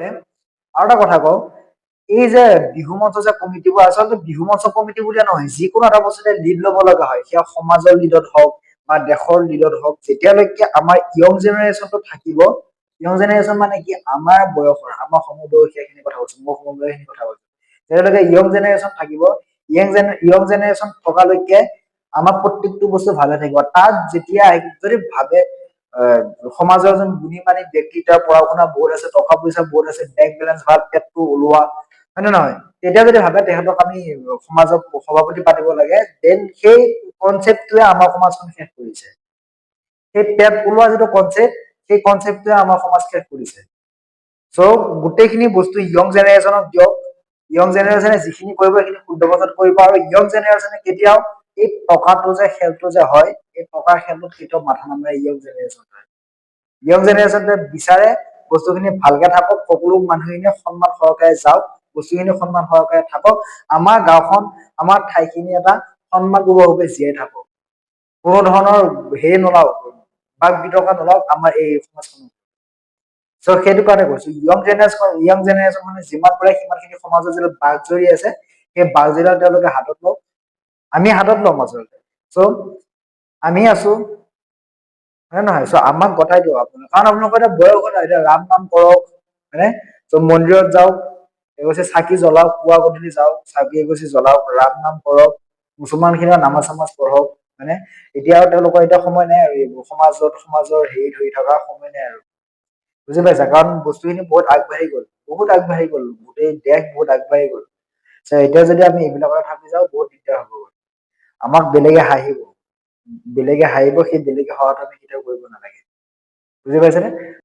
লগতে আৰু এটা কথা কওঁ, এই যে বিহু মঞ্চ যে কমিটিবোৰ আচলতে বিহু মঞ্চ কমিটি বুলিয়ে নহয়, যিকোনো এটা বস্তুতে লিড ল'ব লগা হয়, সেয়া সমাজৰ লিডত হওক বা দেশৰ লিডত হওক, যেতিয়ালৈকে আমাৰ য়ং জেনেৰেশ্যনটো থাকিব, য়ং জেনেৰেশ্যন মানে কি আমাৰ বয়সৰ, আমাৰ সমবয়সীয়াখিনি কথা কৈছো, মোৰ সমবয়সীখিনি কথা কৈছো, যেতিয়ালৈকে য়ং জেনেৰেশ্যন থাকিব, য়ং জেনেৰেশ্যন থকালৈকে আমাৰ প্ৰত্যেকটো বস্তু ভালে থাকিব। তাত যেতিয়া যদি ভাবে সমাজৰ এজন গুণী মানি ব্যক্তি, তাৰ পঢ়া শুনা বহুত আছে, টকা পইচা বহুত আছে, বেংক বেলেঞ্চ ভাল, পেটটো ওলোৱা, হয় নে নহয়, তেতিয়া যদি ভাবে তেখেতক আমি সমাজৰ সভাপতি পাতিব লাগে, দেন সেই কনচেপ্টটোৱে আমাৰ সমাজখন শেষ কৰিছে। সেই পেট ওলোৱা যিটো কনচেপ্ট, সেই কনচেপ্টটোৱে আমাৰ সমাজ শেষ কৰিছে। চ' গোটেইখিনি বস্তু য়ং জেনেৰেশ্যনক দিয়ক, য়ং জেনেৰেশ্যনে যিখিনি কৰিব সেইখিনি শুদ্ধ পথত কৰিব, আৰু য়ং জেনেৰেশ্যনে কেতিয়াও এই টকাটো যে খেলটো যে হয়, এই টকাৰ খেলটোত কেতিয়াও মাথা নামাৰে য়ং জেনেৰেশ্যন। য়ং জেনেৰেশ্যনে বিচাৰে বস্তুখিনি ভালকে থাকক, সকলো মানুহখিনিয়ে সন্মান সহকাৰে যাওক, বস্তুখিনি সন্মান সহকাৰে থাকক, আমাৰ গাঁওখন, আমাৰ ঠাইখিনি এটা সন্মানপূৰ্বকভাৱে জীয়াই থাকক, কোনো ধৰণৰ হেৰি নোলাওক, বাক বিতৰ্ক নোলাওক আমাৰ এই সমাজখনত। চ' সেইটো কাৰণে কৈছো, য়ং জেনেৰেশ্যন মানে যিমান পাৰে সিমানখিনি সমাজৰ যিটো বাঘ জৰি আছে, সেই বাঘ জৰিয়া তেওঁলোকে হাতত লওক, আমি হাতত ল'ম আচলতে। চ' আমি আছো, হয় নহয়, চ' আমাক গতাই দিয়ক আপোনালোকে, কাৰণ আপোনালোকৰ এটা বয়স হ'ল, এতিয়া ৰাম নাম কৰক, হয়নে, চ' মন্দিৰত যাওক, এগছি চাকি জ্বলাওক, পুৱা গধূলি যাওক, চাকি এগছি জ্বলাওক, ৰাম নাম কৰক, মুছলমান খিনিও নামাজ চামাজ পঢ়ক, হয়নে, এতিয়া আৰু তেওঁলোকৰ এতিয়া সময় নাই আৰু এইবোৰ সমাজৰ হেৰি ধৰি থকা সময় নাই আৰু, বুজি পাইছা, কাৰণ বস্তুখিনি বহুত আগবাঢ়ি গ'ল, গোটেই দেশ বহুত আগবাঢ়ি গ'ল। এতিয়া যদি আমি এইবিলাকৰ থাকি যাওঁ, বহুত দিগদাৰ হ'ব, আমাক বেলেগে হাঁহিব, সেই বেলেগে হহাটো আমি কেতিয়াও কৰিব নালাগে, বুজি পাইছেনে?